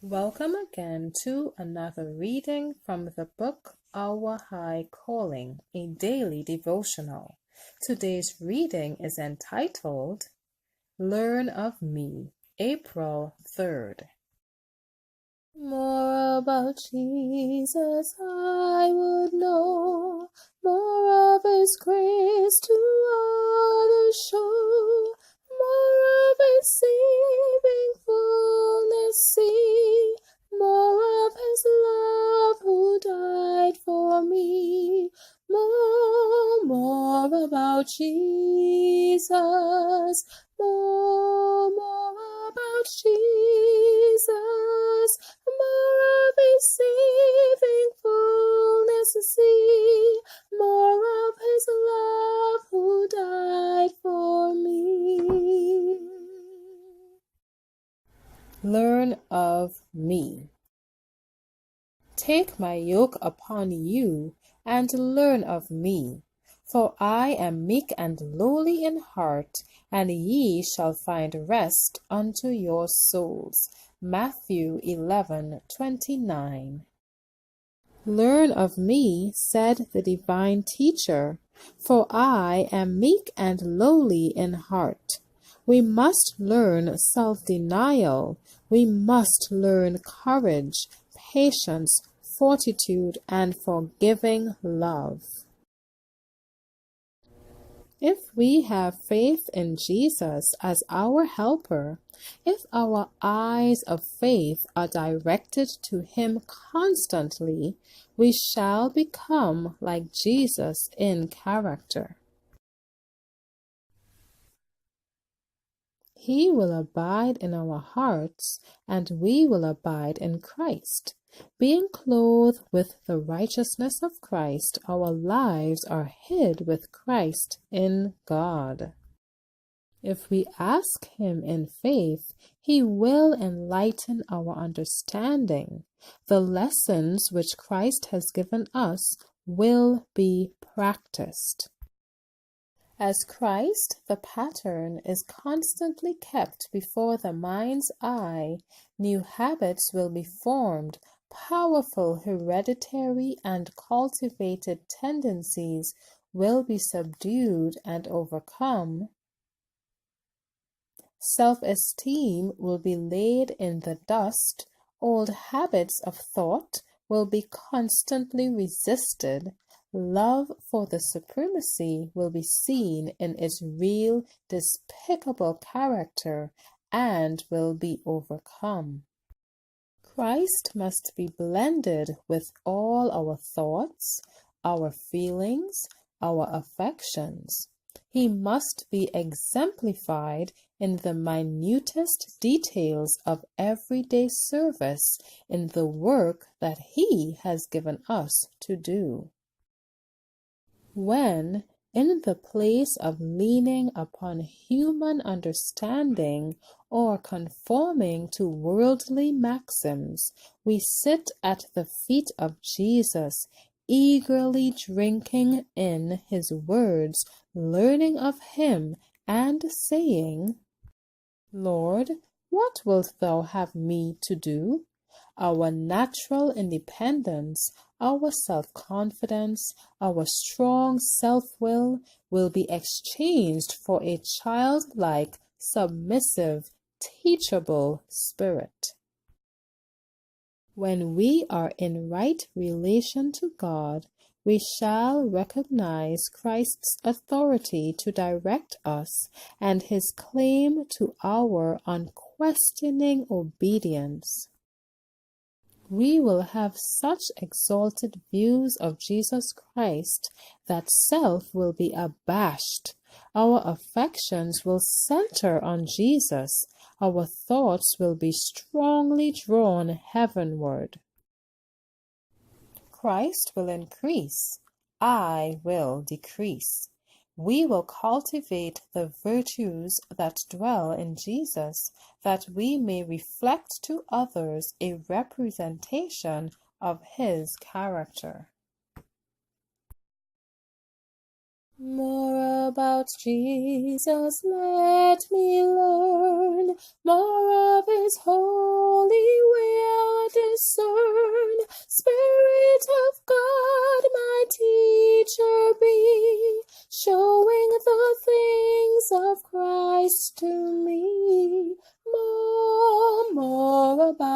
Welcome again to another reading from the book Our High Calling, a daily devotional. Today's reading is entitled Learn of Me, April 3rd. More about Jesus I would know, more of His grace to others show, more of His saving fullness see, more of His love who died for me, more about Jesus, more about Jesus, more of His saving fullness see, more of His love who died for me. Learn of me. Take my yoke upon you and learn of me, for I am meek and lowly in heart, and ye shall find rest unto your souls. Matthew 11:29. Learn of me, said the divine teacher, for I am meek and lowly in heart. We must learn self-denial. We must learn courage, patience, fortitude, and forgiving love. If we have faith in Jesus as our helper, if our eyes of faith are directed to Him constantly, we shall become like Jesus in character. He will abide in our hearts, and we will abide in Christ. Being clothed with the righteousness of Christ, our lives are hid with Christ in God. If we ask Him in faith, He will enlighten our understanding. The lessons which Christ has given us will be practiced. As Christ, the pattern, is constantly kept before the mind's eye, new habits will be formed, powerful hereditary and cultivated tendencies will be subdued and overcome. Self-esteem will be laid in the dust, old habits of thought will be constantly resisted, love for the supremacy will be seen in its real, despicable character and will be overcome. Christ must be blended with all our thoughts, our feelings, our affections. He must be exemplified in the minutest details of everyday service in the work that He has given us to do. When, in the place of leaning upon human understanding or conforming to worldly maxims, we sit at the feet of Jesus, eagerly drinking in His words, learning of Him, and saying, Lord, what wilt Thou have me to do? Our natural independence, our self-confidence, our strong self-will will be exchanged for a childlike, submissive, teachable spirit. When we are in right relation to God, we shall recognize Christ's authority to direct us and His claim to our unquestioning obedience. We will have such exalted views of Jesus Christ that self will be abashed. Our affections will center on Jesus. Our thoughts will be strongly drawn heavenward. Christ will increase. I will decrease. We will cultivate the virtues that dwell in Jesus, that we may reflect to others a representation of His character. More about Jesus let me learn, more of His holy will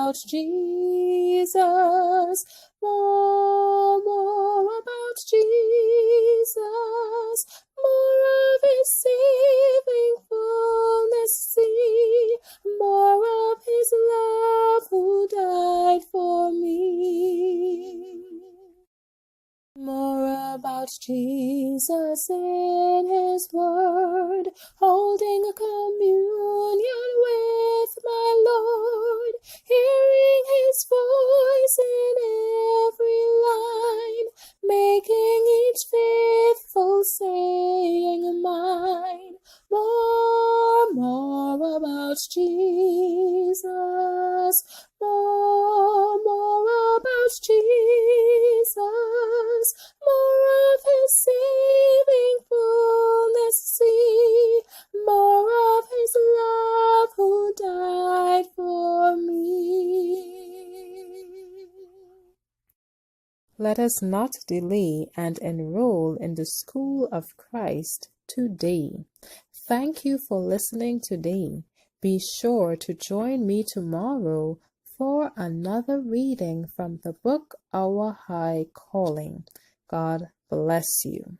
about Jesus, more about Jesus, more of His saving fullness see, more of His love who died for me. More about Jesus in His word, holding a communion with my Lord, hearing His voice in every line, making each faithful saying mine. More about Jesus, more about Jesus, more of His saving fullness see, more of His love who died for me. Let us not delay and enroll in the school of Christ today. Thank you for listening today. Be sure to join me tomorrow for another reading from the book Our High Calling. God bless you.